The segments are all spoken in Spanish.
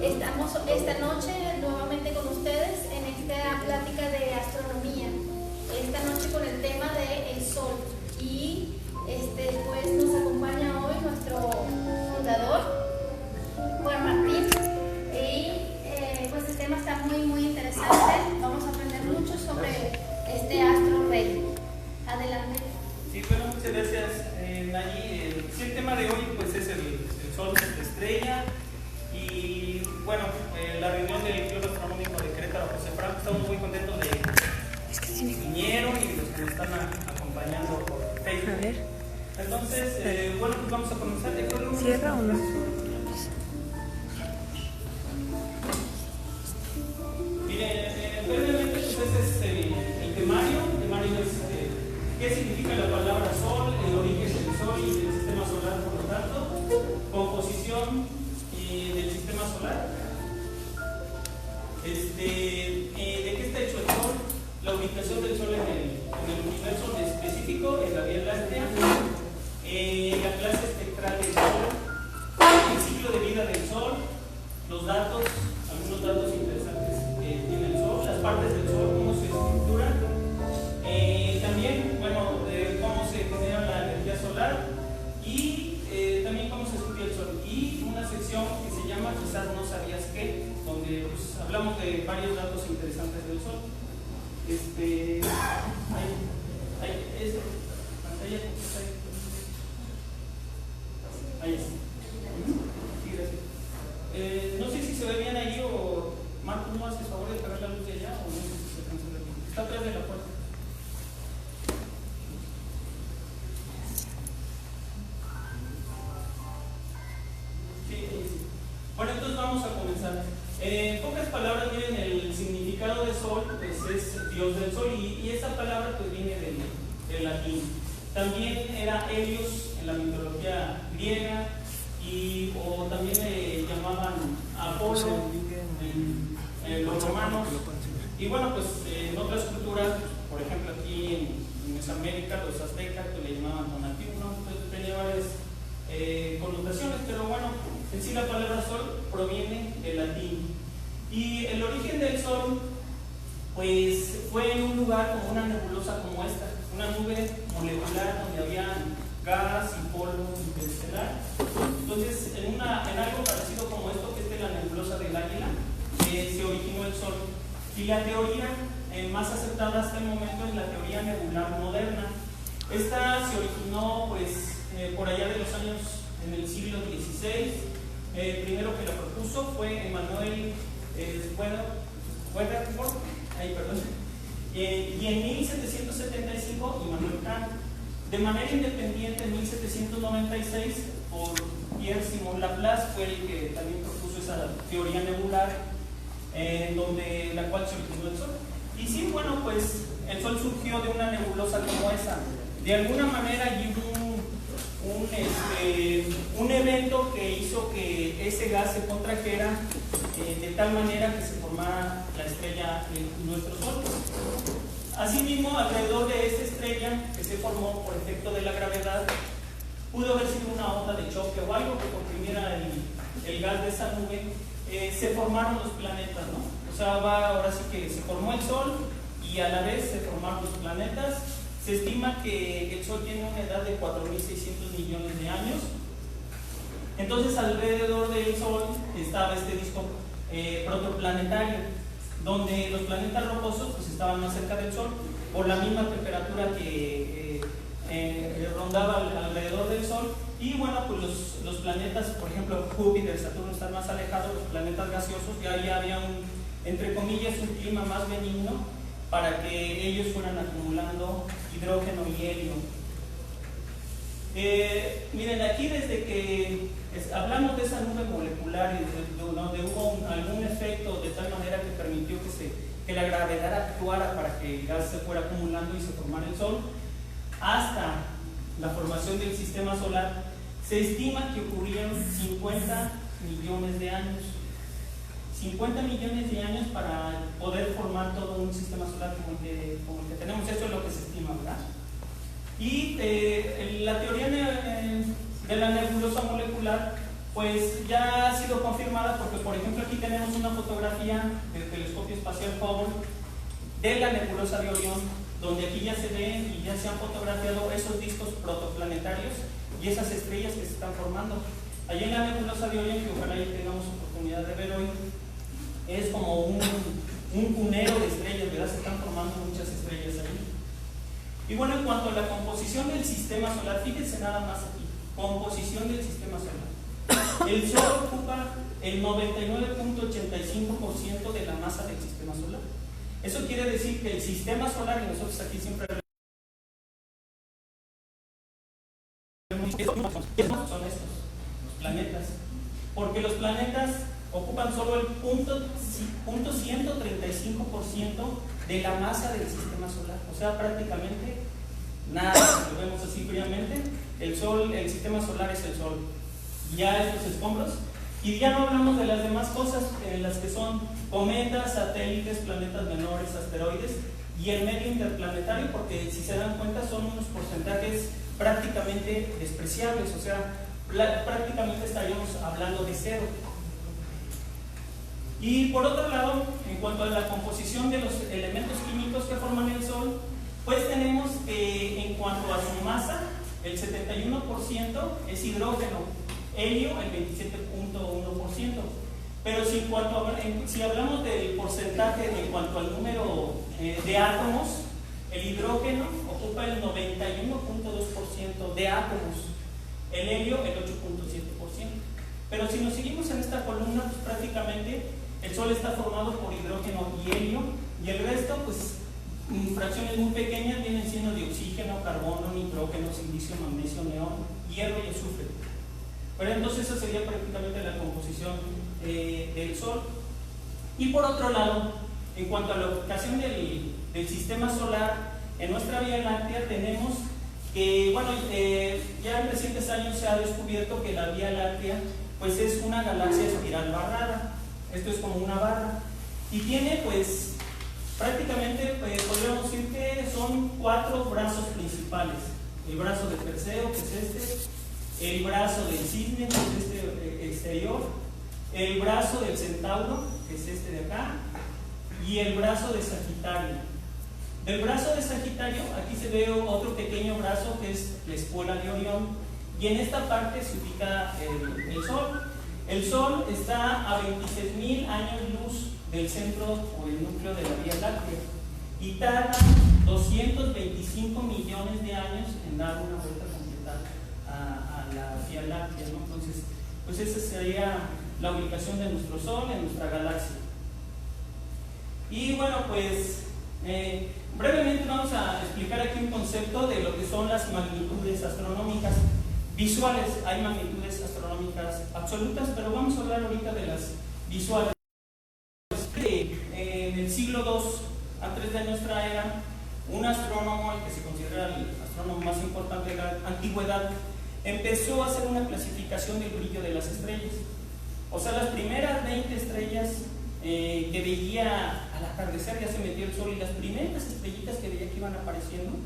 Estamos esta noche nuevamente con ustedes en esta plática de astronomía. Esta noche con el tema de el Sol. Y pues nos acompaña hoy nuestro fundador, Juan Martín. Y pues el tema está muy interesante. Vamos a aprender mucho sobre este astro rey. Adelante. Sí, bueno, muchas gracias, Nayi. Sí, el tema de hoy pues es el Sol, la estrella. Y bueno, la reunión del Club Astronómico de Querétaro, José Franco, estamos muy contentos de que vinieron y de los que nos están acompañando por Facebook. A ver. Entonces, bueno, pues vamos a comenzar. ¿Cierra o no? Miren, brevemente, pues ese es el temario. El temario es qué significa la palabra Sol, el origen del Sol y del sistema solar, por lo tanto, composición del sistema solar. ¿De qué está hecho el Sol? La ubicación del Sol en el universo específico, en la Vía Láctea, la clase espectral del Sol, el ciclo de vida del Sol, los datos, algunos datos interesantes que tiene el Sol, las partes del Sol, cómo se estructuran, también, bueno, cómo se genera la energía solar y también cómo se estudia el Sol. Y una sección que se llama Quizás no sabías qué, donde pues, hablamos de varios datos interesantes del Sol. Ahí está. Sí, gracias. No sé si se ve bien ahí o Marco, ¿no haces favor de apagar la luz de allá o no sé si se alcanza a ver bien? Está atrás de la puerta. Sí. Bueno, entonces vamos a comenzar. En pocas palabras, miren, el significado de Sol pues es Dios del Sol y esa palabra pues viene del latín. También era Helios en la mitología griega o también le llamaban Apolo en los romanos. Y bueno, pues en otras culturas, por ejemplo aquí en Mesoamérica, los aztecas que le llamaban Tonatiuh, pues tenía varias connotaciones, pero bueno, en sí la palabra Sol proviene del latín. Y el origen del Sol pues fue en un lugar como una nebulosa como esta, una nube molecular donde había gas y polvo interestelar. Entonces en algo parecido como esto, que es de la nebulosa del Águila, se originó el Sol. Y la teoría más aceptada hasta el momento es la teoría nebular moderna. Esta se originó pues por allá de los años en el siglo XVI. El primero que lo propuso fue Emmanuel Swedenborg, y en 1775 Immanuel Kant. De manera independiente, en 1796 por Pierre-Simon Laplace fue el que también propuso esa teoría nebular, donde la cual se originó el Sol. Y sí, bueno, pues el Sol surgió de una nebulosa como esa. De alguna manera hubo un evento que hizo que ese gas se contrajera de tal manera que se formara la estrella en nuestro Sol. Asimismo, alrededor de esta estrella que se formó por efecto de la gravedad, pudo haber sido una onda de choque o algo que comprimiera el gas de esa nube, se formaron los planetas, ¿no? O sea, ahora sí que se formó el Sol y a la vez se formaron los planetas. Se estima que el Sol tiene una edad de 4.600 millones de años. Entonces, alrededor del Sol estaba este disco protoplanetario, donde los planetas rocosos pues, estaban más cerca del Sol por la misma temperatura que rondaba alrededor del Sol. Y bueno, pues los planetas, por ejemplo, Júpiter, Saturno están más alejados, los planetas gaseosos, ya ahí había entre comillas, un clima más benigno para que ellos fueran acumulando hidrógeno y helio. Miren, aquí desde que hablamos de esa nube molecular y donde hubo algún efecto de tal manera que permitió que la gravedad actuara para que el gas se fuera acumulando y se formara el Sol, hasta la formación del sistema solar, se estima que ocurrieron 50 millones de años. 50 millones de años para poder formar todo un sistema solar como el que tenemos. Esto es lo que se estima, ¿verdad? Y la teoría de la nebulosa molecular pues ya ha sido confirmada porque, por ejemplo, aquí tenemos una fotografía del telescopio espacial Hubble de la nebulosa de Orión, donde aquí ya se ven y ya se han fotografiado esos discos protoplanetarios y esas estrellas que se están formando. Allí en la nebulosa de Orión, que ojalá ya tengamos oportunidad de ver hoy, es como un cunero de estrellas, ¿verdad? Se están formando muchas estrellas ahí. Y bueno, en cuanto a la composición del sistema solar, fíjense nada más aquí, composición del sistema solar. El Sol ocupa el 99.85% de la masa del sistema solar. Eso quiere decir que el sistema solar, y nosotros aquí siempre son estos, los planetas, porque los planetas ocupan solo el 0.135% de la masa del sistema solar, o sea, prácticamente nada. Si lo vemos así fríamente, el Sol, el sistema solar es el Sol, ya estos escombros, y ya no hablamos de las demás cosas en las que son cometas, satélites, planetas menores, asteroides y el medio interplanetario, porque si se dan cuenta son unos porcentajes prácticamente despreciables, o sea, prácticamente estaríamos hablando de cero. Y por otro lado, en cuanto a la composición de los elementos químicos que forman el Sol, pues tenemos que en cuanto a su masa, el 71% es hidrógeno, helio el 27.1%, pero si hablamos del porcentaje en cuanto al número de átomos, el hidrógeno ocupa el 91.2% de átomos, el helio el 8.7%. Pero si nos seguimos en esta columna, pues prácticamente el Sol está formado por hidrógeno y helio, y el resto, pues fracciones muy pequeñas vienen siendo de oxígeno, carbono, nitrógeno, silicio, magnesio, neón, hierro y azufre. Pero entonces esa sería prácticamente la composición del Sol. Y por otro lado, en cuanto a la ubicación del sistema solar, en nuestra Vía Láctea tenemos que, bueno, ya en recientes años se ha descubierto que la Vía Láctea pues es una galaxia espiral barrada. Esto es como una barra y tiene pues prácticamente podríamos decir que son 4 brazos principales: el brazo de Perseo, que es este; el brazo del Cisne, que es este exterior; el brazo del Centauro, que es este de acá; y el brazo de Sagitario. Del brazo de Sagitario aquí se ve otro pequeño brazo que es la espuela de Orión, y en esta parte se ubica el Sol. El Sol está a 26.000 años luz del centro o el núcleo de la Vía Láctea y tarda 225 millones de años en dar una vuelta completa a la Vía Láctea, ¿no? Entonces, pues esa sería la ubicación de nuestro Sol en nuestra galaxia. Y bueno, pues brevemente vamos a explicar aquí un concepto de lo que son las magnitudes astronómicas visuales. Hay magnitudes astronómicas absolutas, pero vamos a hablar ahorita de las visuales. En el siglo II antes de nuestra era, un astrónomo, el que se considera el astrónomo más importante de la antigüedad, empezó a hacer una clasificación del brillo de las estrellas. O sea, las primeras 20 estrellas que veía al atardecer, ya se metió el Sol, y las primeras estrellitas que veía que iban apareciendo,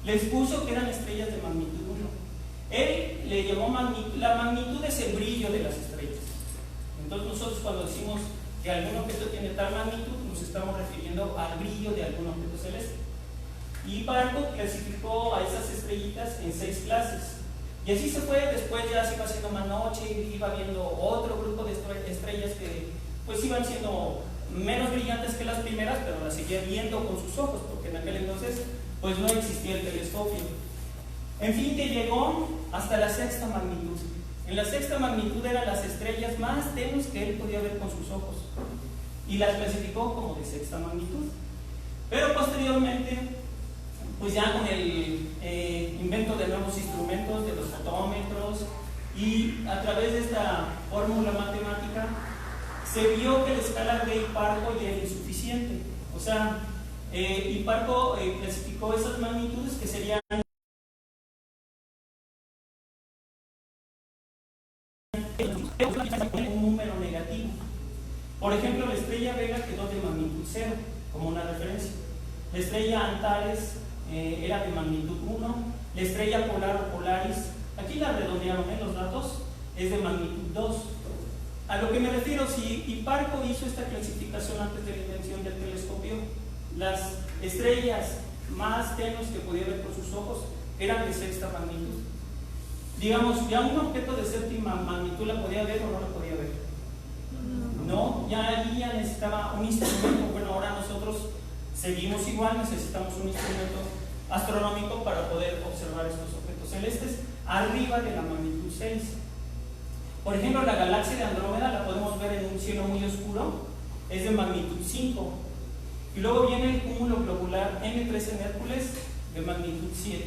les puso que eran estrellas de magnitud 1. Él le llamó la magnitud es el brillo de las estrellas. Entonces nosotros cuando decimos que algún objeto tiene tal magnitud, nos estamos refiriendo al brillo de algún objeto celeste. Y Barco clasificó a esas estrellitas en 6 clases. Y así se fue, después ya se iba haciendo más noche y iba viendo otro grupo de estrellas que pues iban siendo menos brillantes que las primeras, pero las seguía viendo con sus ojos, porque en aquel entonces pues no existía el telescopio. En fin, que llegó hasta la 6ª magnitud. En la 6ª magnitud eran las estrellas más tenues que él podía ver con sus ojos, y las clasificó como de 6ª magnitud. Pero posteriormente, pues ya con el invento de nuevos instrumentos, de los fotómetros, y a través de esta fórmula matemática, se vio que la escala de Hipparco ya era insuficiente. O sea, Hipparco clasificó esas magnitudes que serían un número negativo. Por ejemplo, la estrella Vega quedó de magnitud 0, como una referencia. La estrella Antares era de magnitud 1. La estrella Polar o Polaris, aquí la redondearon los datos, es de magnitud 2. A lo que me refiero, si Hipparco hizo esta clasificación antes de la invención del telescopio, las estrellas más tenues que podía ver con sus ojos eran de sexta magnitud. Digamos, ya un objeto de séptima magnitud la podía ver o no la podía ver. No, ya allí ya necesitaba un instrumento. Bueno, ahora nosotros seguimos igual, necesitamos un instrumento astronómico para poder observar estos objetos celestes arriba de la magnitud 6. Por ejemplo, la galaxia de Andrómeda la podemos ver en un cielo muy oscuro, es de magnitud 5. Y luego viene el cúmulo globular M13 en Hércules de magnitud 7.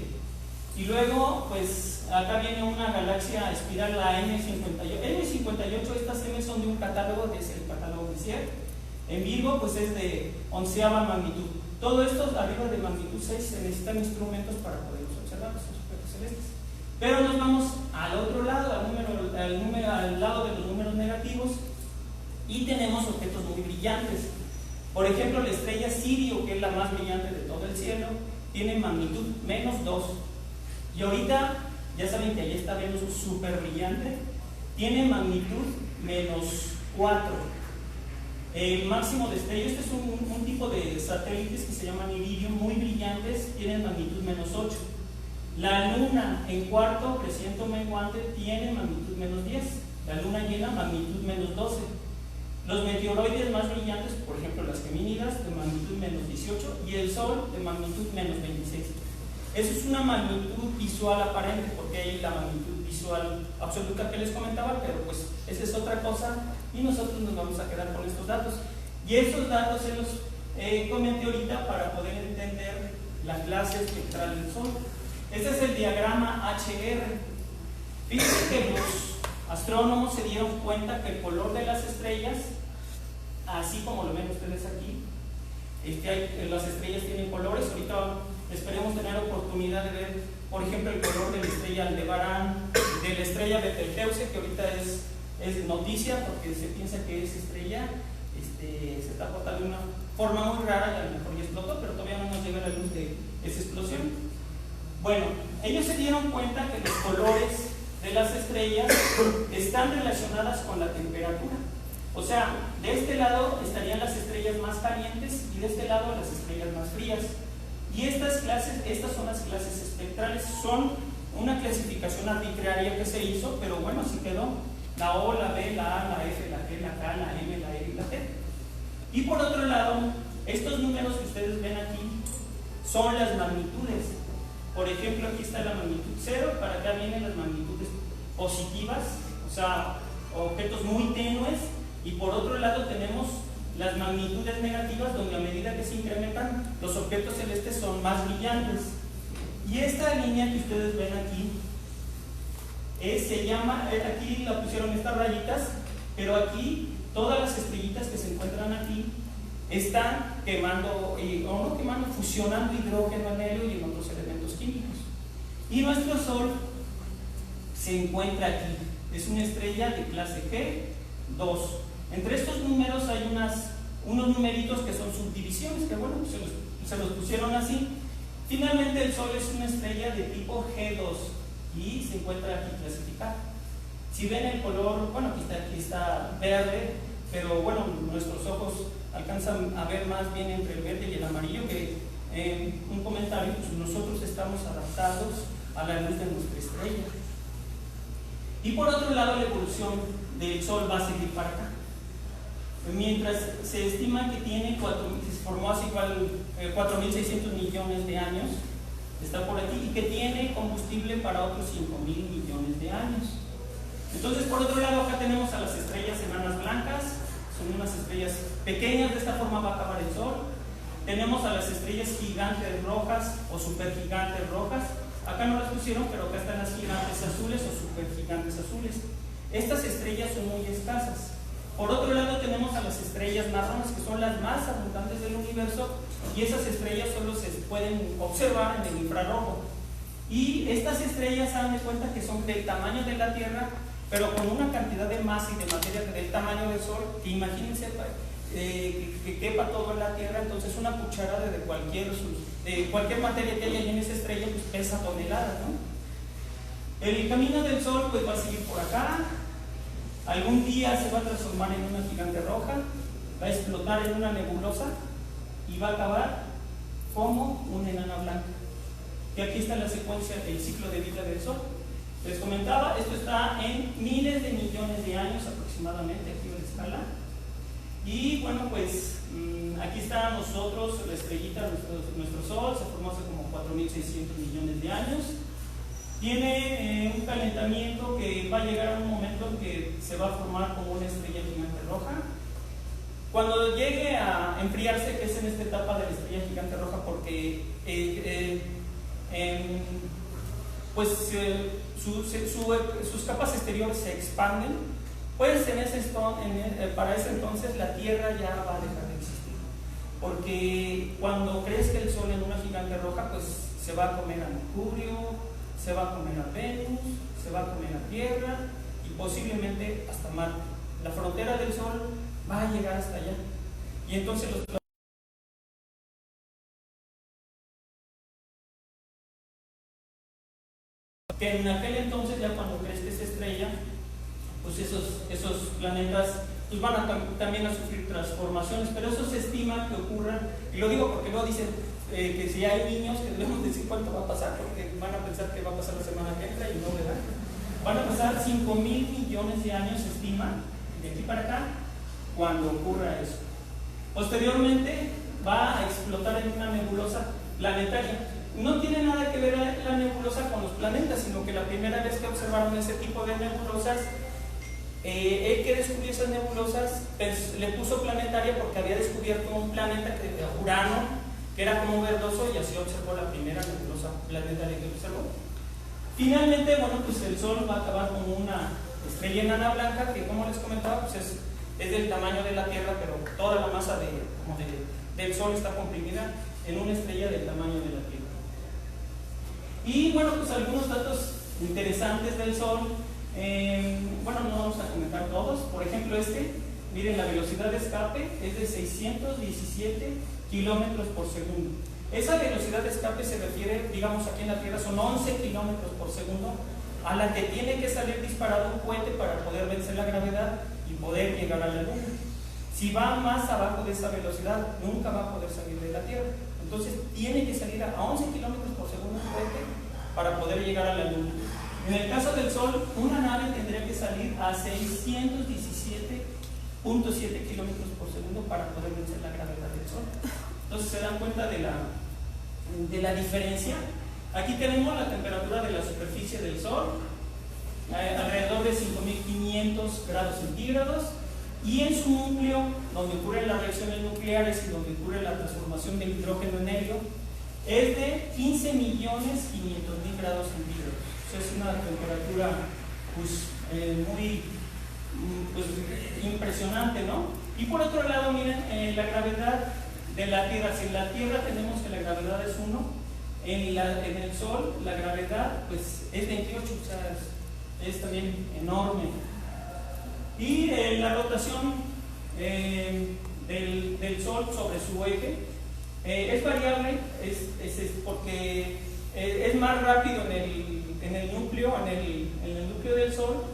Y luego, pues acá viene una galaxia espiral, la M58. M58, estas M son de un catálogo, es el catálogo Messier. En Virgo, pues es de 11ª magnitud. Todo esto arriba de magnitud 6 se necesitan instrumentos para poder observar estos objetos celestes. Pero nos vamos al otro lado, al lado de los números negativos, y tenemos objetos muy brillantes. Por ejemplo, la estrella Sirio, que es la más brillante de todo el cielo, tiene magnitud -2. Y ahorita, ya saben que allí está Venus súper brillante, tiene magnitud -4. El máximo de estrellas, este es un tipo de satélites que se llaman Iridium, muy brillantes, tienen magnitud -8. La luna en cuarto, creciente o menguante, tiene magnitud -10. La luna llena, magnitud -12. Los meteoroides más brillantes, por ejemplo las gemínidas, de magnitud -18, y el Sol de magnitud -26. Eso es una magnitud visual aparente, porque hay la magnitud visual absoluta que les comentaba, pero pues esa es otra cosa y nosotros nos vamos a quedar con estos datos. Y estos datos se los comenté ahorita para poder entender la clase espectral del Sol. Este es el diagrama HR. Fíjense que los astrónomos se dieron cuenta que el color de las estrellas, así como lo ven ustedes aquí, las estrellas tienen colores. Ahorita esperemos tener oportunidad de ver, por ejemplo, el color de la estrella Aldebarán, de la estrella Betelgeuse, que ahorita es noticia porque se piensa que esa estrella se está portando de una forma muy rara y a lo mejor ya explotó, pero todavía no nos llega la luz de esa explosión. Bueno, ellos se dieron cuenta que los colores de las estrellas están relacionadas con la temperatura. O sea, de este lado estarían las estrellas más calientes y de este lado las estrellas más frías. Y estas son las clases espectrales. Son una clasificación arbitraria que se hizo, pero bueno, así quedó. La O, la B, la A, la F, la G, la K, la M, la E y la T. Y por otro lado, estos números que ustedes ven aquí son las magnitudes. Por ejemplo, aquí está la magnitud 0, para acá vienen las magnitudes positivas, o sea, objetos muy tenues, y por otro lado tenemos las magnitudes negativas, donde a medida que se incrementan, los objetos celestes son más brillantes. Y esta línea que ustedes ven aquí, se llama, aquí la pusieron estas rayitas, pero aquí todas las estrellitas que se encuentran aquí están quemando, o no quemando, fusionando hidrógeno en helio y en otros elementos químicos. Y nuestro Sol se encuentra aquí, es una estrella de clase G2. Entre estos números hay unos numeritos que son subdivisiones, que bueno, se los pusieron así. Finalmente el Sol es una estrella de tipo G2 y se encuentra aquí clasificada. Si ven el color, bueno, aquí está verde, pero bueno, nuestros ojos alcanzan a ver más bien entre el verde y el amarillo, que un comentario, pues nosotros estamos adaptados a la luz de nuestra estrella. Y por otro lado, la evolución del Sol va a seguir para acá. Mientras se estima que tiene se formó hace igual 4.600 millones de años, está por aquí, y que tiene combustible para otros 5.000 millones de años. Entonces, por otro lado, acá tenemos a las estrellas enanas blancas, son unas estrellas pequeñas, de esta forma va a acabar el Sol. Tenemos a las estrellas gigantes rojas o supergigantes rojas. Acá no las pusieron, pero acá están las gigantes azules o supergigantes azules. Estas estrellas son muy escasas. Por otro lado tenemos a las estrellas marrones, que son las más abundantes del universo, y esas estrellas solo se pueden observar en el infrarrojo. Y estas estrellas, se dan cuenta que son del tamaño de la Tierra, pero con una cantidad de masa y de materia del tamaño del Sol, que imagínense que quepa todo en la Tierra. Entonces una cucharada de cualquier materia que haya en esa estrella pues pesa toneladas, ¿no? El camino del Sol pues va a seguir por acá, algún día se va a transformar en una gigante roja, va a explotar en una nebulosa y va a acabar como una enana blanca. Y aquí está la secuencia del ciclo de vida del Sol. Les comentaba, esto está en miles de millones de años aproximadamente, aquí en la escala. Y bueno, pues aquí está nosotros, la estrellita, nuestro Sol, se formó hace como 4.600 millones de años. Tiene un calentamiento que va a llegar a un momento en que se va a formar como una estrella gigante roja. Cuando llegue a enfriarse, que es en esta etapa de la estrella gigante roja, porque pues sus capas exteriores se expanden, pues para ese entonces la Tierra ya va a dejar de existir, porque cuando crezca el Sol en una gigante roja, pues se va a comer a Mercurio, se va a comer a Venus, se va a comer a Tierra y posiblemente hasta Marte. La frontera del Sol va a llegar hasta allá, y entonces que en aquel entonces, ya cuando crezca esa estrella, pues esos planetas pues van también a sufrir transformaciones, pero eso se estima que ocurra, y lo digo porque luego dicen que si hay niños que debemos decir cuánto va a pasar, porque van a pensar que va a pasar la semana que entra y no, ¿verdad? Van a pasar 5.000 millones de años, se estima, de aquí para acá, cuando ocurra eso. Posteriormente va a explotar en una nebulosa planetaria. No tiene nada que ver la nebulosa con los planetas, sino que la primera vez que observaron ese tipo de nebulosas, el que descubrió esas nebulosas pues, le puso planetaria porque había descubierto un planeta, Urano, que era como verdoso, y así observó la primera nebulosa planetaria que observó. Finalmente, bueno, pues el Sol va a acabar como una estrella enana blanca, que como les comentaba, pues es del tamaño de la Tierra, pero toda la masa del Sol está comprimida en una estrella del tamaño de la Tierra. Y bueno, pues algunos datos interesantes del Sol. Bueno, no vamos a comentar todos. Por ejemplo, miren, la velocidad de escape es de 617 kilómetros por segundo. Esa velocidad de escape se refiere, digamos, aquí en la Tierra son 11 kilómetros por segundo, a la que tiene que salir disparado un cohete para poder vencer la gravedad y poder llegar a la Luna. Si va más abajo de esa velocidad, nunca va a poder salir de la Tierra. Entonces tiene que salir a 11 kilómetros por segundo un cohete para poder llegar a la Luna. En el caso del Sol, una nave tendría que salir a 617.7 kilómetros por segundo para poder vencer la gravedad del Sol. Entonces se dan cuenta de la diferencia. Aquí tenemos la temperatura de la superficie del Sol, alrededor de 5.500 grados centígrados, y en su núcleo, donde ocurren las reacciones nucleares y donde ocurre la transformación del hidrógeno en helio, es de 15.500.000 grados centígrados. Es una temperatura pues, muy impresionante, ¿no? Y por otro lado, miren, la gravedad de la Tierra. Si en la Tierra tenemos que la gravedad es 1, en el Sol la gravedad pues, es 28, o sea, es también enorme. Y la rotación del Sol sobre su eje es variable, porque es más rápido en el núcleo del Sol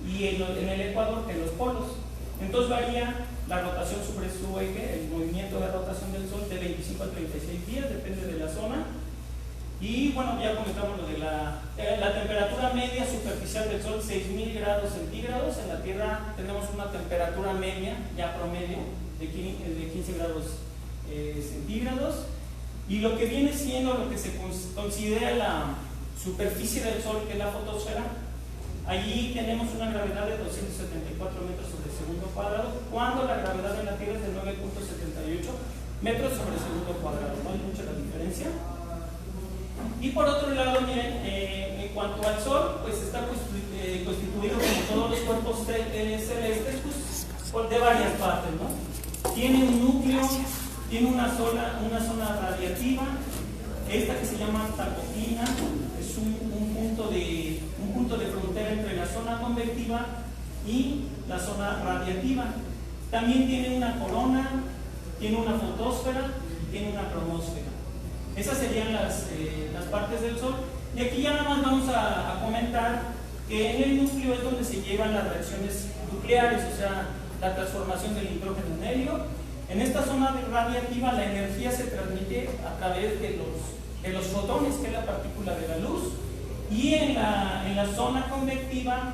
y en el ecuador que en los polos. Entonces varía la rotación sobre su eje, el movimiento de rotación del Sol, de 25 a 36 días, depende de la zona. Y bueno, ya comentamos lo de la temperatura media superficial del Sol, 6.000 grados centígrados. En la Tierra tenemos una temperatura media, ya promedio, de 15 grados centígrados. Y lo que viene siendo lo que se considera la superficie del Sol, que es la fotosfera, allí tenemos una gravedad de 274 metros sobre segundo cuadrado, cuando la gravedad de la Tierra es de 9.78 metros sobre segundo cuadrado. No hay mucha la diferencia. Y por otro lado, miren, en cuanto al Sol, pues está constituido como todos los cuerpos celestes, pues, de varias partes, ¿no? Tiene un núcleo, tiene una zona radiativa, esta que se llama tacotina, es un punto de frontera entre la zona convectiva y la zona radiativa. También tiene una corona, tiene una fotosfera, tiene una cromosfera. Esas serían las partes del Sol. Y aquí ya nada más vamos a comentar que en el núcleo es donde se llevan las reacciones nucleares, o sea, la transformación del nitrógeno en helio. En esta zona radiactiva la energía se transmite a través de los fotones, que es la partícula de la luz, y en la zona convectiva,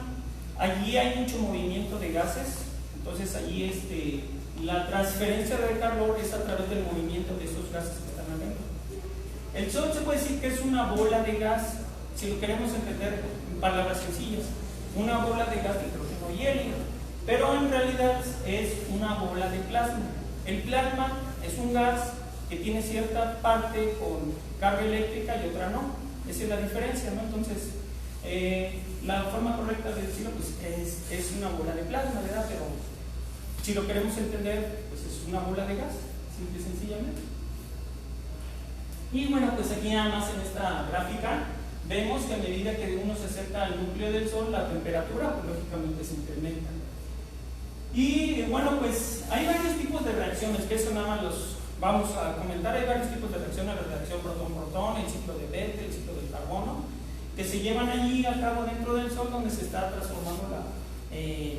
allí hay mucho movimiento de gases, entonces allí la transferencia de calor es a través del movimiento de esos gases que están adentro. El Sol se puede decir que es una bola de gas, si lo queremos entender en palabras sencillas, una bola de gas de hidrógeno y helio, pero en realidad es una bola de plasma. El plasma es un gas que tiene cierta parte con carga eléctrica y otra no. Esa es la diferencia, ¿no? Entonces, la forma correcta de decirlo pues, es una bola de plasma, ¿verdad? Pero si lo queremos entender, pues es una bola de gas, simple y sencillamente. Y bueno, pues aquí nada más en esta gráfica vemos que a medida que uno se acerca al núcleo del Sol, la temperatura pues, lógicamente se incrementa. Y bueno, pues hay varios tipos de reacciones, que eso nada más los vamos a comentar. Hay varios tipos de reacciones: la reacción protón-protón, el ciclo de Bethe, el ciclo del carbono, que se llevan allí a cabo dentro del Sol, donde se está transformando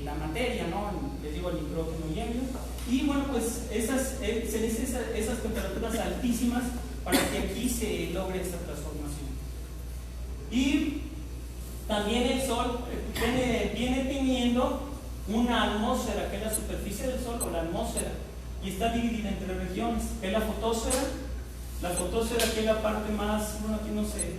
la materia, ¿no? Les digo, el nitrógeno y helio. Y bueno, pues se necesitan esas temperaturas altísimas para que aquí se logre esta transformación. Y también el Sol viene teniendo una atmósfera, que es la superficie del Sol, o la atmósfera, y está dividida entre regiones, que es la fotosfera, que es la parte más, bueno, aquí no se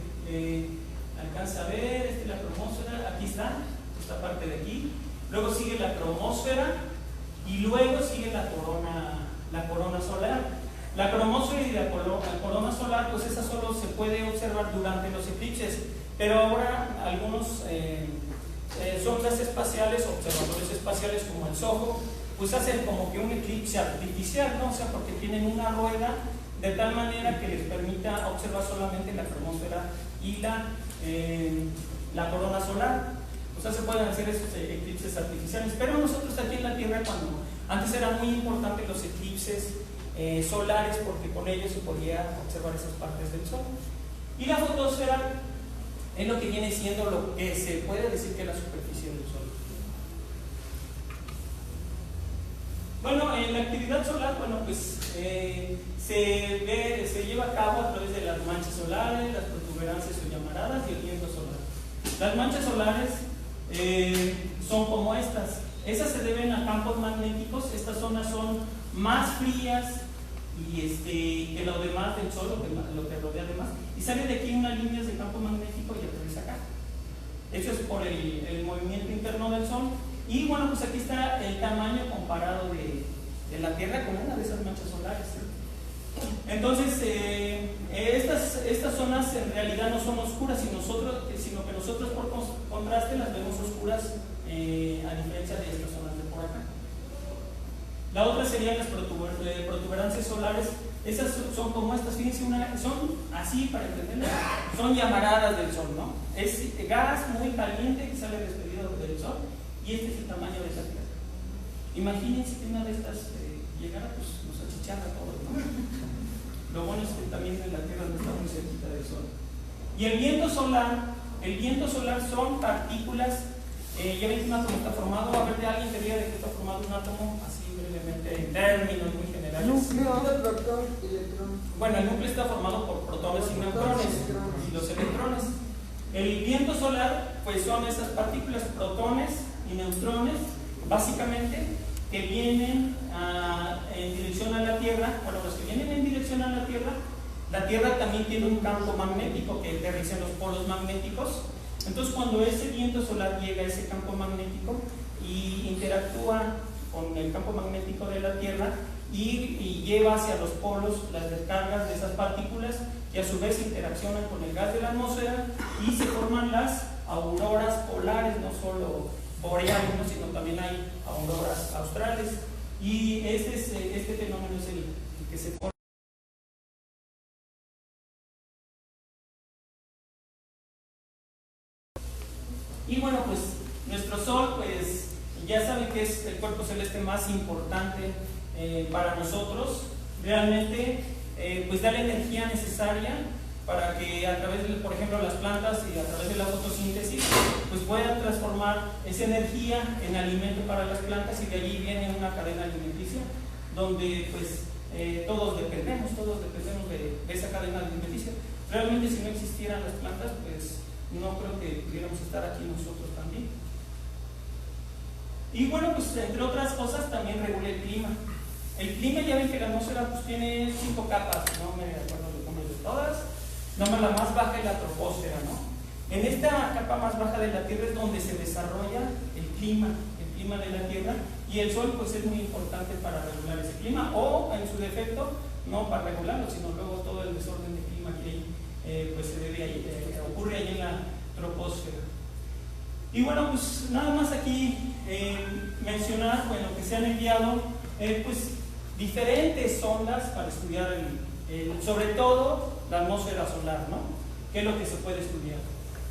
alcanza a ver, la cromosfera, aquí está, esta parte de aquí, luego sigue la cromosfera, y luego sigue la corona solar. La cromosfera y la corona solar, pues esa solo se puede observar durante los eclipses, pero ahora algunos sondas espaciales, observadores espaciales como el SOHO, pues hacen como que un eclipse artificial, ¿no? O sea, porque tienen una rueda de tal manera que les permita observar solamente la cromosfera y la corona solar. O sea, se pueden hacer esos eclipses artificiales, pero nosotros aquí en la Tierra, cuando antes eran muy importantes los eclipses solares, porque con ellos se podía observar esas partes del Sol. Y la fotosfera es lo que viene siendo lo que se puede decir que es la superficie del Sol. Bueno, en la actividad solar, bueno, pues se lleva a cabo a través de las manchas solares, las protuberancias o llamaradas y el viento solar. Las manchas solares son como estas. Esas se deben a campos magnéticos. Estas zonas son más frías que lo demás del Sol, lo que rodea además, y sale de aquí unas líneas de campo magnético y aterriza acá. Eso es por el movimiento interno del Sol. Y bueno, pues aquí está el tamaño comparado de la Tierra con una de esas manchas solares. Entonces, estas zonas en realidad no son oscuras, sino que nosotros por contraste las vemos oscuras, a diferencia de estas zonas de por acá. La otra serían las protuberancias solares. Esas son como estas, fíjense, son así para entenderlo, son llamaradas del Sol, ¿no? Es gas muy caliente que sale despedido del Sol, y este es el tamaño de esa Tierra. Imagínense que una de estas llegara, pues nos achicharra todo, ¿no? Lo bueno es que también en la Tierra no está muy cerquita del Sol. Y el viento solar son partículas. Ya ven que un átomo está formado. A ver, de alguien que diga de qué está formado un átomo, así brevemente, en términos muy generales. Núcleo, protón y electrón. Bueno, el núcleo está formado por protones y neutrones, y los electrones. El viento solar, pues son esas partículas, protones y neutrones, básicamente, que vienen en dirección a la Tierra. Bueno, los que vienen en dirección a la Tierra también tiene un campo magnético que aterriza en los polos magnéticos. Entonces, cuando ese viento solar llega a ese campo magnético y interactúa con el campo magnético de la Tierra y lleva hacia los polos las descargas de esas partículas, que a su vez interaccionan con el gas de la atmósfera y se forman las auroras polares, no solo boreales, ¿no? Sino también hay auroras australes. Y este fenómeno es el que se forma. Y bueno, pues nuestro Sol, pues ya saben que es el cuerpo celeste más importante para nosotros. Realmente, pues da la energía necesaria para que a través de, por ejemplo, las plantas y a través de la fotosíntesis, pues puedan transformar esa energía en alimento para las plantas, y de allí viene una cadena alimenticia donde pues todos dependemos de esa cadena alimenticia. Realmente, si no existieran las plantas, pues no creo que pudiéramos estar aquí nosotros también. Y bueno, pues entre otras cosas también regula el clima. El clima, ya ven que la atmósfera pues tiene 5 capas, no me acuerdo los nombres de todas. Nada más la más baja es la troposfera, ¿no? En esta capa más baja de la Tierra es donde se desarrolla el clima de la Tierra, y el Sol pues es muy importante para regular ese clima, o en su defecto, no para regularlo, sino luego todo el desorden de clima que pues se debe ahí, ocurre ahí en la troposfera. Y bueno, pues nada más aquí mencionar, bueno, que se han enviado pues diferentes sondas para estudiar sobre todo la atmósfera solar, ¿no? ¿Qué es lo que se puede estudiar?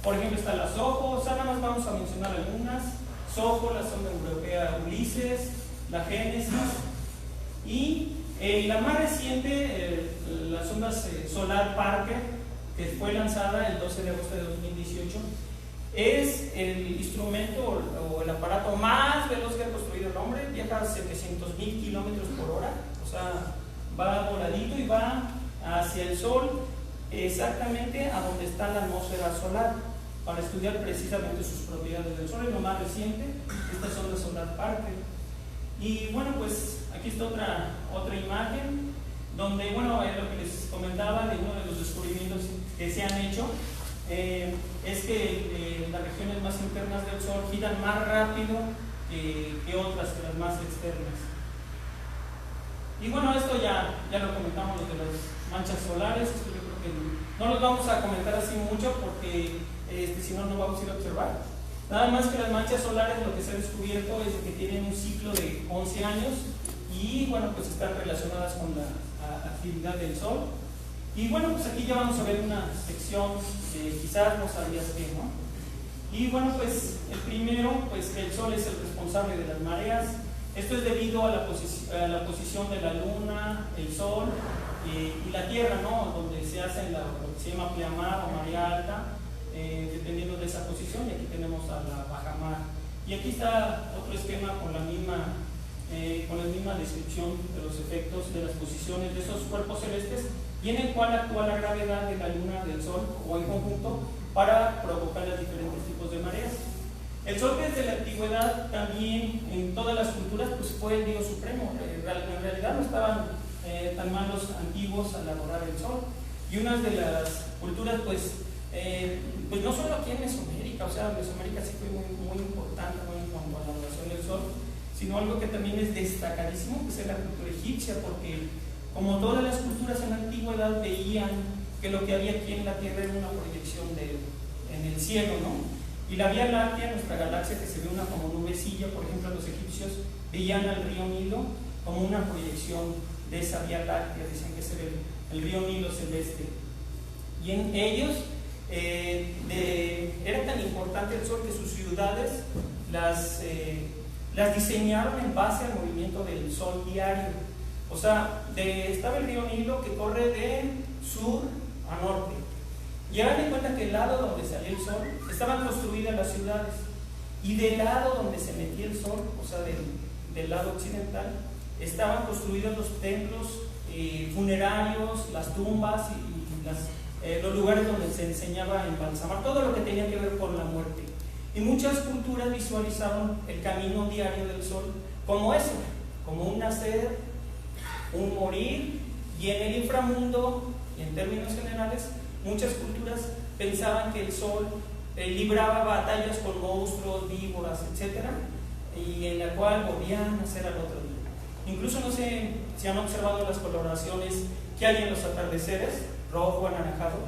Por ejemplo, está la SOHO, o sea, nada más vamos a mencionar algunas. SOHO, la sonda europea Ulises, la Génesis, y la más reciente, la sonda Solar Parker, que fue lanzada el 12 de agosto de 2018, es el instrumento o el aparato más veloz que ha construido el hombre. Viaja a 700,000 kilómetros por hora, o sea, va voladito y va hacia el Sol, exactamente a donde está la atmósfera solar, para estudiar precisamente sus propiedades del Sol. Es lo más reciente, esta sonda Solar Parker. Y bueno, pues aquí está otra imagen, donde, bueno, lo que les comentaba de uno de los descubrimientos que se han hecho, es que las regiones más internas del Sol giran más rápido que otras, que las más externas. Y bueno, esto ya lo comentamos, lo de las manchas solares. Esto yo creo que no los vamos a comentar así mucho, porque si no, no vamos a ir a observar. Nada más que las manchas solares, lo que se ha descubierto es que tienen un ciclo de 11 años y bueno, pues están relacionadas con la actividad del Sol. Y bueno, pues aquí ya vamos a ver una sección de quizás no sabías qué, ¿no? Y bueno, pues el primero, pues que el Sol es el responsable de las mareas. Esto es debido a la posición de la Luna, el Sol y la Tierra, ¿no? Donde se hace lo que se llama pleamar o marea alta, dependiendo de esa posición. Y aquí tenemos a la bajamar. Y aquí está otro esquema con la misma descripción de los efectos de las posiciones de esos cuerpos celestes, y en el cual actúa la gravedad de la Luna, del Sol o en conjunto para provocar los diferentes tipos de mareas. El Sol, desde la antigüedad, también en todas las culturas, pues fue el Dios supremo. En realidad no estaban tan mal los antiguos al adorar el Sol. Y una de las culturas, pues no solo aquí en Mesoamérica, o sea, Mesoamérica sí fue muy importante, ¿no?, en cuanto a la adoración del Sol, sino algo que también es destacadísimo, que es la cultura egipcia, porque como todas las culturas en la antigüedad veían que lo que había aquí en la Tierra era una proyección en el cielo, ¿no? Y la Vía Láctea, nuestra galaxia, que se ve una como nubecilla, por ejemplo, los egipcios veían al río Nilo como una proyección de esa Vía Láctea, dicen que se ve el río Nilo celeste. Y en ellos era tan importante el Sol que sus ciudades las diseñaron en base al movimiento del Sol diario. O sea, estaba el río Nilo que corre de sur a norte. Y hagan en cuenta que el lado donde salía el Sol estaban construidas las ciudades, y del lado donde se metía el Sol, o sea, del lado occidental, estaban construidos los templos funerarios, las tumbas y los lugares donde se enseñaba a embalsamar, todo lo que tenía que ver con la muerte. Y muchas culturas visualizaron el camino diario del Sol como eso, como un nacer, un morir, y en el inframundo, y en términos generales, muchas culturas pensaban que el Sol libraba batallas con monstruos, víboras, etc., y en la cual volvían a nacer al otro día. Incluso no sé si han observado las coloraciones que hay en los atardeceres, rojo, anaranjado.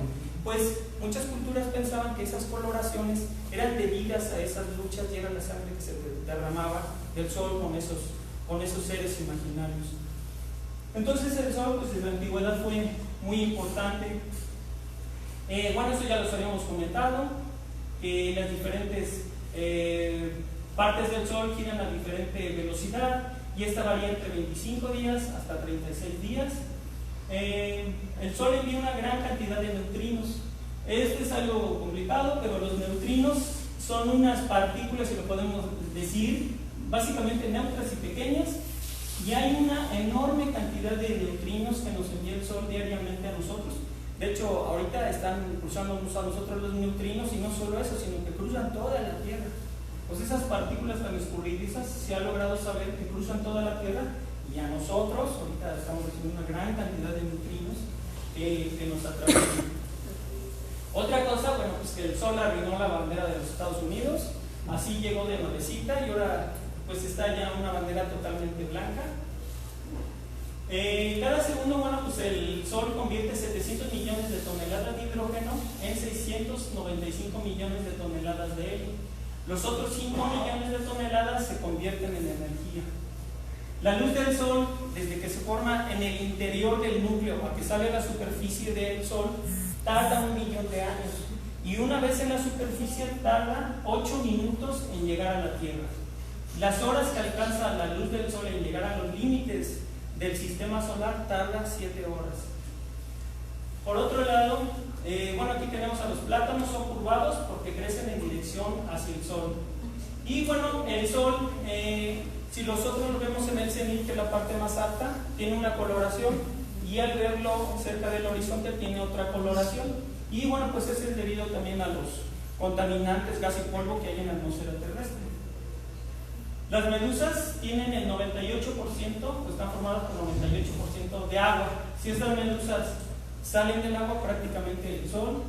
Pues muchas culturas pensaban que esas coloraciones eran debidas a esas luchas y era la sangre que se derramaba del Sol con esos seres imaginarios. Entonces el Sol, pues desde la antigüedad fue muy importante. Bueno, eso ya los habíamos comentado, que las diferentes partes del Sol giran a diferente velocidad, y esta varía entre 25 días hasta 36 días. el Sol envía una gran cantidad de neutrinos. Este es algo complicado, pero los neutrinos son unas partículas, si lo podemos decir, básicamente neutras y pequeñas, y hay una enorme cantidad de neutrinos que nos envía el Sol diariamente a nosotros. De hecho, ahorita están cruzándonos a nosotros los neutrinos, y no solo eso, sino que cruzan toda la Tierra. Pues esas partículas tan escurridizas se ha logrado saber que cruzan toda la Tierra, y a nosotros ahorita estamos recibiendo una gran cantidad de neutrinos que nos atraviesan. Otra cosa, bueno, pues que el Sol arruinó la bandera de los Estados Unidos, así llegó de nuevecita y ahora pues está ya una bandera totalmente blanca. Cada segundo, bueno, pues el Sol convierte 700 millones de toneladas de hidrógeno en 695 millones de toneladas de helio. Los otros 5 millones de toneladas se convierten en energía. La luz del Sol, desde que se forma en el interior del núcleo a que sale a la superficie del Sol, tarda 1 millón de años. Y una vez en la superficie tarda 8 minutos en llegar a la Tierra. Las horas que alcanza la luz del Sol en llegar a los límites del sistema solar tarda 7 horas. Por otro lado, bueno, aquí tenemos a los plátanos, son curvados porque crecen en dirección hacia el Sol. Y bueno, el Sol, si nosotros lo vemos en el cenit, que es la parte más alta, tiene una coloración, y al verlo cerca del horizonte tiene otra coloración. Y bueno, pues eso es debido también a los contaminantes, gas y polvo que hay en la atmósfera terrestre. Las medusas tienen el 98%, pues están formadas por 98% de agua. Si estas medusas salen del agua, prácticamente el Sol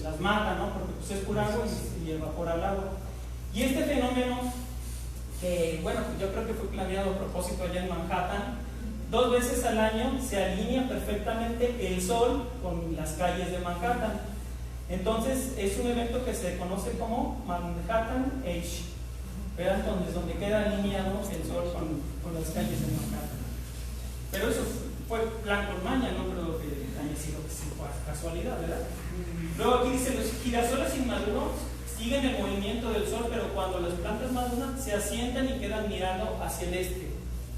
las mata, ¿no? Porque pues es pura agua y evapora el agua. Y este fenómeno, que bueno, yo creo que fue planeado a propósito allá en Manhattan, 2 veces al año se alinea perfectamente el Sol con las calles de Manhattan. Entonces es un evento que se conoce como Manhattan Age. Vean donde queda alineado el Sol con las calles de Manhattan. Pero eso fue plan con maña, no creo que haya sido casualidad, ¿verdad? Luego aquí dice: los girasoles inmaduros siguen el movimiento del Sol, pero cuando las plantas maduran se asientan y quedan mirando hacia el este.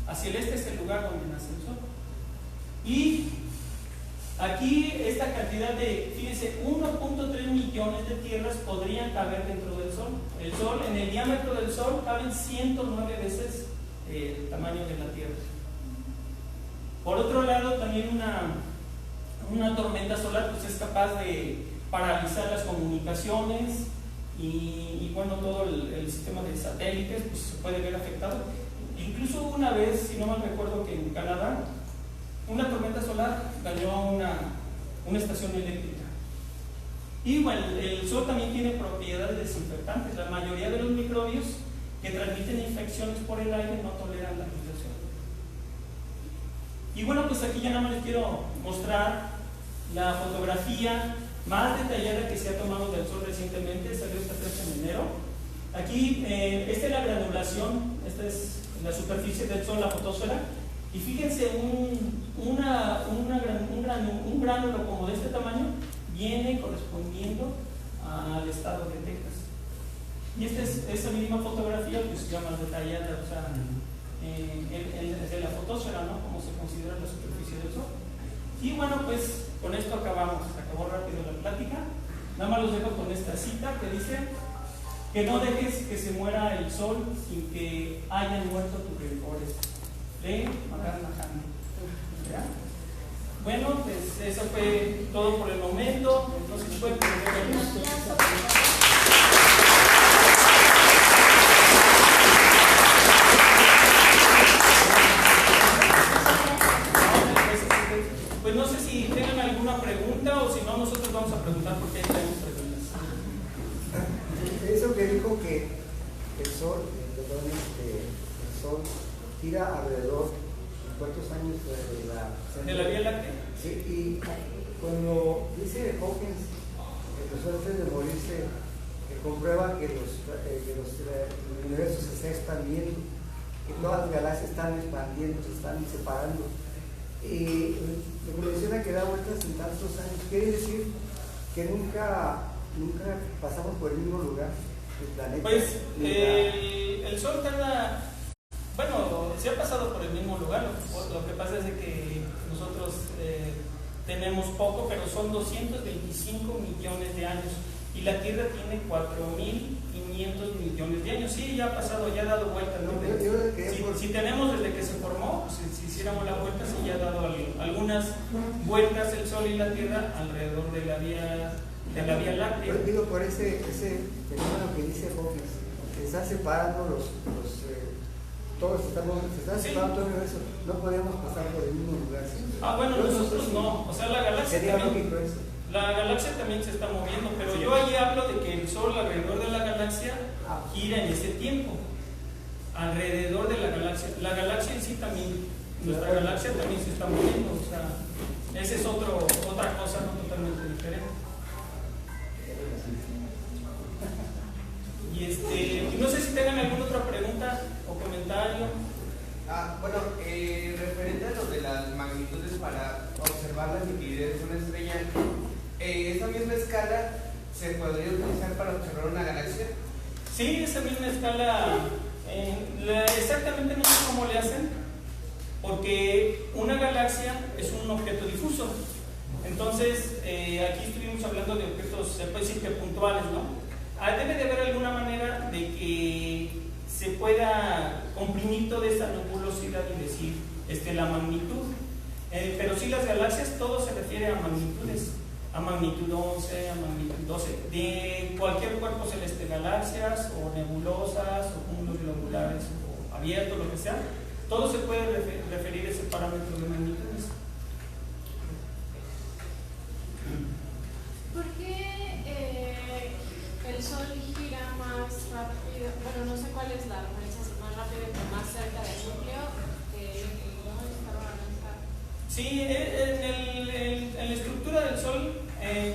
Hacia el este es el lugar donde nace el Sol. Y aquí esta cantidad de, fíjense, 1.3 millones de tierras podrían caber dentro del Sol. El Sol, en el diámetro del Sol, caben 109 veces el tamaño de la Tierra. Por otro lado, también una tormenta solar pues es capaz de paralizar las comunicaciones y bueno, todo el sistema de satélites pues se puede ver afectado. Incluso una vez, si no mal recuerdo, que en Canadá una tormenta solar dañó una estación eléctrica. Y bueno, el Sol también tiene propiedades desinfectantes. La mayoría de los microbios que transmiten infecciones por el aire no toleran la radiación. Y bueno, pues aquí ya nada más les quiero mostrar la fotografía más detallada que se ha tomado del Sol recientemente. Salió esta fecha en enero. Aquí, esta es la granulación, esta es la superficie del Sol, la fotosfera. Y fíjense, un gránulo como de este tamaño viene correspondiendo al estado de Texas. Y esa misma fotografía pues ya más detallada, o sea, de la fotosfera, ¿no? Como se considera la superficie del Sol. Y bueno, pues con esto acabamos. Acabó rápido la plática. Nada más los dejo con esta cita que dice: que no dejes que se muera el Sol sin que hayan muerto tus rencores. De Mahatma Gandhi. ¿Ya? Bueno, pues eso fue todo por el momento. Entonces fue pues no sé si tengan alguna pregunta o si no, nosotros vamos a preguntar porque hay tenemos preguntas. Eso que dijo que el Sol, el Sol gira alrededor de cuántos años de la Vía Láctea. Sí, y cuando dice Hawkins que antes de morirse que comprueba que el universo se está expandiendo, que todas las galaxias están expandiendo, se están separando, y lo que menciona que da vueltas en tantos años, quiere decir que nunca pasamos por el mismo lugar del planeta. Pues el Sol tarda, bueno, sí ha pasado por el mismo lugar. Lo que pasa es de que nosotros tenemos poco, pero son 225 millones de años. Y la Tierra tiene 4.500 millones de años. Sí, ya ha pasado, ya ha dado vueltas, ¿no? Si tenemos desde que se formó, pues, si hiciéramos la vuelta, sí ya ha dado algunas vueltas el Sol y la Tierra alrededor de la Vía Láctea. Yo digo por ese fenómeno que dice Hawkins, que están separando todos se están separando todo el universo, no podemos pasar por el mismo lugar. ¿Sí? Bueno, nosotros no, o sea, la galaxia sería también, lógico eso. La galaxia también se está moviendo, pero yo allí hablo de que el Sol alrededor de la galaxia gira en ese tiempo, alrededor de la galaxia. La galaxia en sí también, nuestra galaxia también se está moviendo, o sea, esa es otra cosa no totalmente diferente. Y no sé si tengan alguna otra pregunta o comentario. Bueno, referente a lo de las magnitudes para observar la nitidez de una estrella, ¿esa misma escala se podría utilizar para observar una galaxia? Sí, esa misma escala, exactamente no sé cómo le hacen, porque una galaxia es un objeto difuso. Entonces, aquí estuvimos hablando de objetos, se puede decir que puntuales, ¿no? Debe de haber alguna manera de que se pueda comprimir toda esta nebulosidad y decir la magnitud. Pero sí, las galaxias, todo se refiere a magnitudes, a magnitud 11, a magnitud 12, de cualquier cuerpo celeste, galaxias o nebulosas o cúmulos globulares o abiertos, lo que sea, todo se puede referir a ese parámetro de magnitudes. ¿Por qué el Sol gira más rápido? Bueno, no sé cuál es la referencia, si más rápido pero más cerca del núcleo que estaba avanzado. Sí, en la estructura del Sol,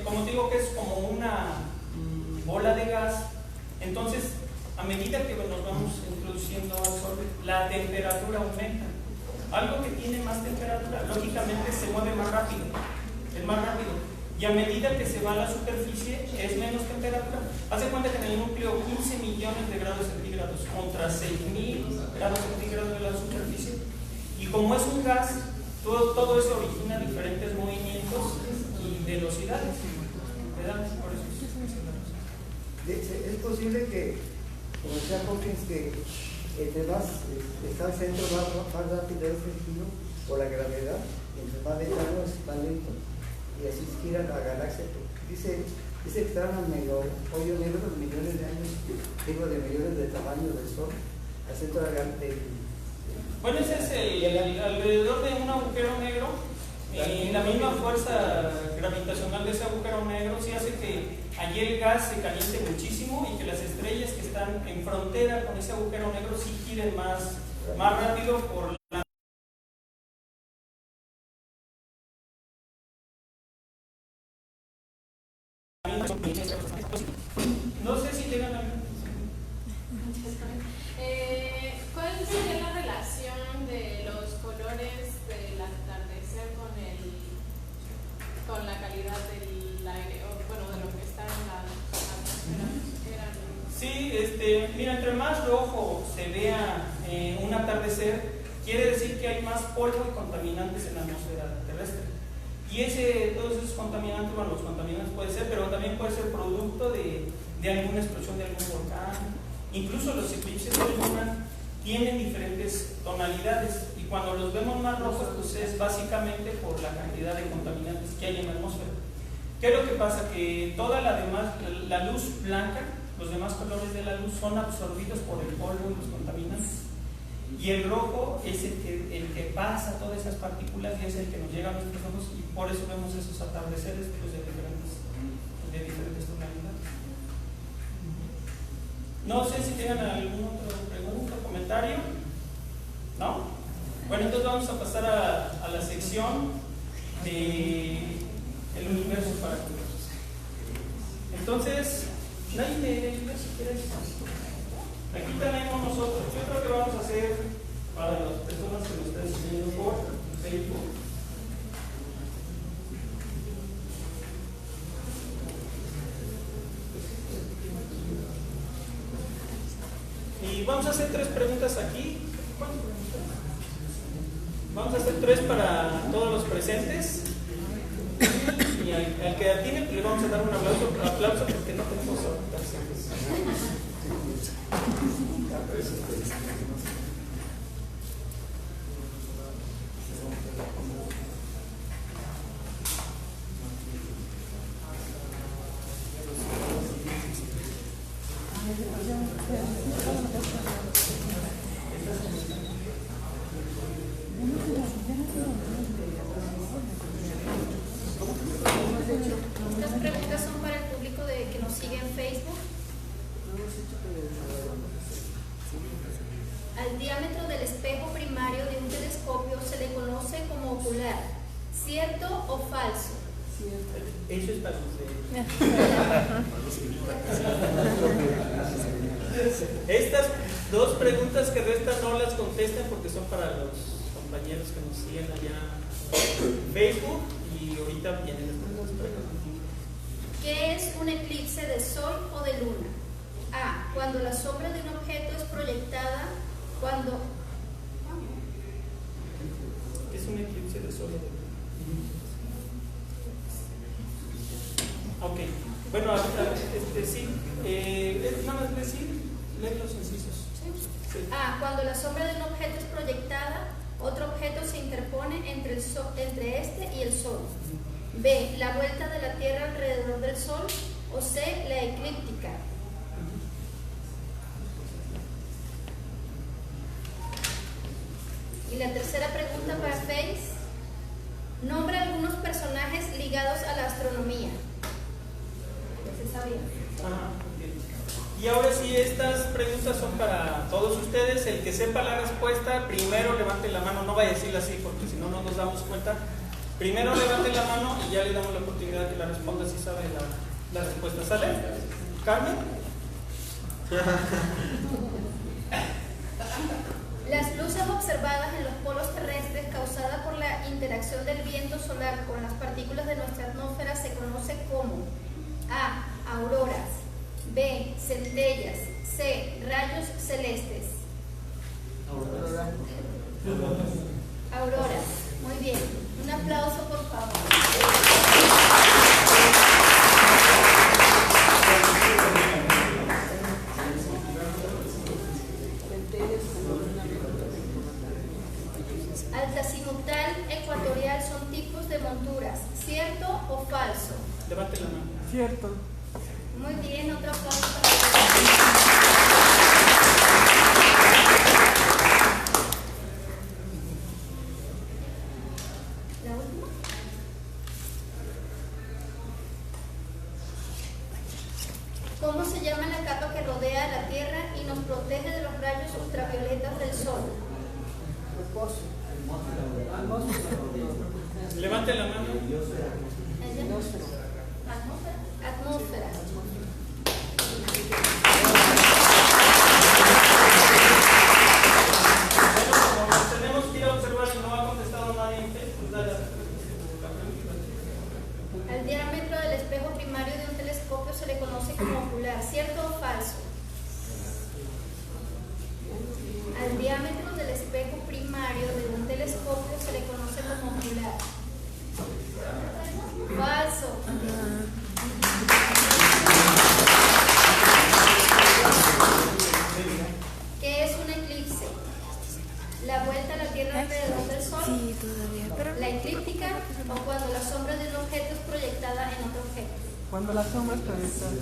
como te digo que es como una bola de gas, entonces a medida que nos vamos introduciendo al Sol, la temperatura aumenta. Algo que tiene más temperatura, lógicamente se mueve más rápido, es más rápido. Y a medida que se va a la superficie, es menos temperatura. Haz de cuenta que en el núcleo 15 millones de grados centígrados contra 6.000 grados centígrados de la superficie. Y como es un gas, todo eso origina diferentes movimientos y velocidades. ¿Verdad? Por eso es posible que, como decía Hawkins, que entre más está el centro, más rápido es el giro por la gravedad, entre más lejano es más lento. Y así gira la galaxia. Dice que están en medio hoyo negro de millones de años, digo de millones de tamaño del Sol, al centro del. Bueno, ese es alrededor de un agujero negro. La misma fuerza gravitacional de ese agujero negro sí hace que allí el gas se caliente muchísimo y que las estrellas que están en frontera con ese agujero negro sí giren más rápido por la. No sé si llegan a. ¿Cuál sería la relación de los colores del atardecer con la calidad del aire, o bueno, de lo que está en la atmósfera? Sí, mira, entre más rojo se vea un atardecer, quiere decir que hay más polvo y contaminantes en la atmósfera terrestre. Y todos esos contaminantes, bueno, los contaminantes puede ser, pero también puede ser producto de alguna explosión de algún volcán. Incluso los eclipses de luna tienen diferentes tonalidades y cuando los vemos más rojos, pues es básicamente por la cantidad de contaminantes que hay en la atmósfera. ¿Qué es lo que pasa? Que toda la luz blanca, los demás colores de la luz son absorbidos por el polvo y los contaminantes. Y el rojo es el que pasa todas esas partículas y es el que nos llega a nuestros ojos y por eso vemos esos atardeceres pues, de diferentes tonalidades. No sé si tengan alguna otra pregunta o comentario. ¿No? Bueno, entonces vamos a pasar a la sección de el universo para curiosos. Entonces, nadie me ayuda si quieres. Aquí tenemos nosotros, yo creo que vamos a hacer para las personas que nos estén siguiendo por Facebook. Y vamos a hacer 3 preguntas aquí. Vamos a hacer 3 para todos los presentes. y al que atine pues, le vamos a dar un aplauso porque no tenemos anotaciones. Estas preguntas son para el público que nos sigue en Facebook. Al diámetro del espejo primario de un telescopio se le conoce como ocular. ¿Cierto o falso? Eso es para Estas dos preguntas que restan no las contesten porque son para los compañeros que nos siguen allá en Facebook y ahorita vienen las preguntas. ¿Qué es un eclipse de sol o de luna? A. Cuando la sombra de un objeto es proyectada cuando... Es un eclipse de sol o de luna. Ok, bueno, sí, nada más decir, leer los incisos. Sí. A. Cuando la sombra de un objeto es proyectada, otro objeto se interpone entre este y el sol. B. La vuelta de la Tierra alrededor del sol. O C. La eclíptica. Y la tercera pregunta para Face. Nombra algunos personajes ligados a la astronomía. ¿Se sabía? Ajá, entiendo. Y ahora sí, estas preguntas son para todos ustedes. El que sepa la respuesta, primero levante la mano. No vaya a decirla así porque si no, no nos damos cuenta. Primero levante la mano y ya le damos la oportunidad de que la responda si sabe la respuesta. ¿Sale? ¿Carmen? Las luces observadas en los polos terrestres causadas por la interacción del viento solar con las partículas de nuestra atmósfera se conoce como A. Auroras. B. Centellas. C. Rayos celestes. Auroras. Muy bien. Un aplauso, por favor. Altazimutal, ecuatorial son tipos de monturas. ¿Cierto o falso? Levante la mano. Cierto. Muy bien, otro aplauso para la última. ¿Cómo se llama la capa que rodea a la Tierra y nos protege de los rayos ultravioletas del Sol? Levante la mano. Atmósfera. Como tenemos que ir a observar y no ha contestado nadie en Facebook, dale. Al diámetro del espejo primario de un telescopio se le conoce como ocular. ¿Cierto o falso? Al diámetro del espejo primario de un telescopio se le conoce como ocular. Falso. ¿Qué es un eclipse? La vuelta a la Tierra alrededor del Sol. Sí, todavía. Pero La eclíptica o cuando la sombra de un objeto es proyectada en otro objeto. cuando la sombra está detrás.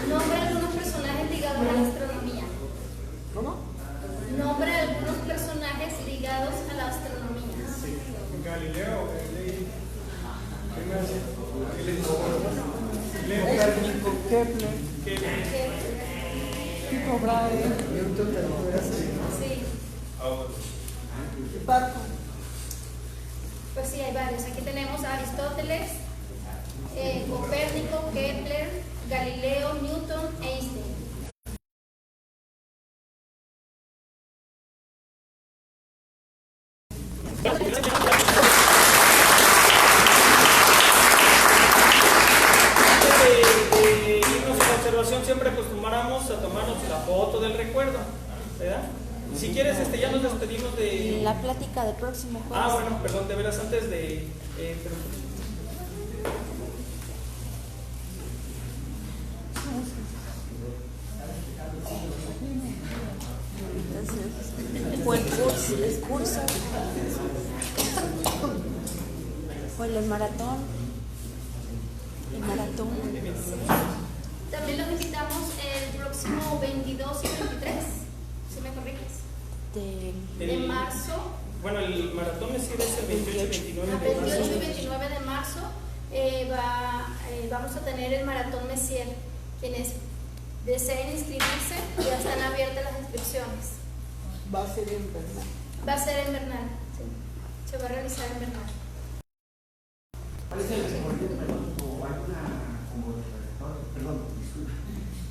Nombra algunos personajes ligados a la astronomía. ¿Cómo? Nombra algunos personajes ligados a la astronomía. Galileo, Kepler, Tycho Brahe, Sí, Barco. pues sí, hay varios. Aquí tenemos a Aristóteles, Copérnico, Kepler, Galileo, Newton, Einstein. Antes de irnos a la observación, siempre acostumbramos a tomarnos la foto del recuerdo. ¿verdad? Si quieres, ya nos despedimos de... La plática del próximo jueves. Ah, bueno, perdón, de veras, antes de... Entonces, o el curso, o el maratón. También los invitamos el próximo 22 y 23, si me corriges, de marzo. Bueno, el maratón es el 28 y 29 de marzo. 28 y 29 de marzo vamos a tener el maratón Messier. Quienes deseen inscribirse, ya están abiertas las inscripciones. Va a ser en Bernal. Va a ser en Bernal, sí. Se va a realizar en Bernal.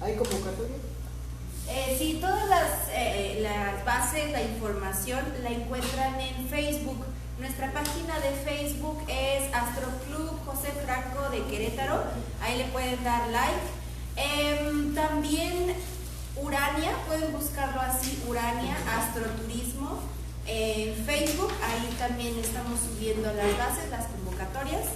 ¿Hay convocatoria? Sí, todas las bases, la información la encuentran en Facebook. Nuestra página de Facebook es Astroclub José Franco de Querétaro. Ahí le pueden dar like. También Urania, pueden buscarlo así, Urania Astroturismo en Facebook. Ahí también estamos subiendo las bases, las convocatorias.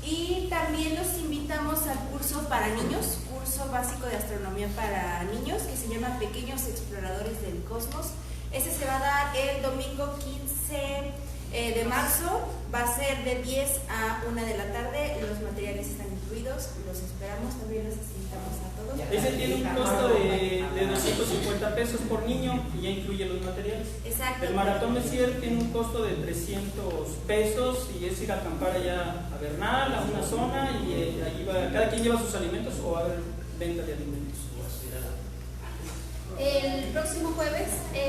Y también los invitamos al curso para niños, curso básico de astronomía para niños, que se llama Pequeños Exploradores del Cosmos. Ese se va a dar el domingo 15 de marzo, va a ser de 10 a 1 de la tarde, los materiales están incluidos, los esperamos, también los invitamos a todos. Ese tiene un costo de 250 pesos por niño y ya incluye los materiales. Exacto. El maratón Messier tiene un costo de 300 pesos y es ir a acampar allá a Bernal, a una zona, y allí cada quien lleva sus alimentos o va a haber venta de alimentos. El próximo jueves,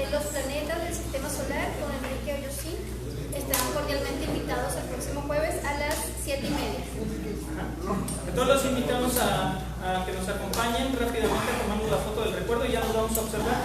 los planetas del sistema solar con Enrique Ollosín estarán cordialmente invitados el próximo jueves a las 7:30. Entonces los invitamos a que nos acompañen rápidamente, tomamos la foto del recuerdo y ya nos vamos a observar.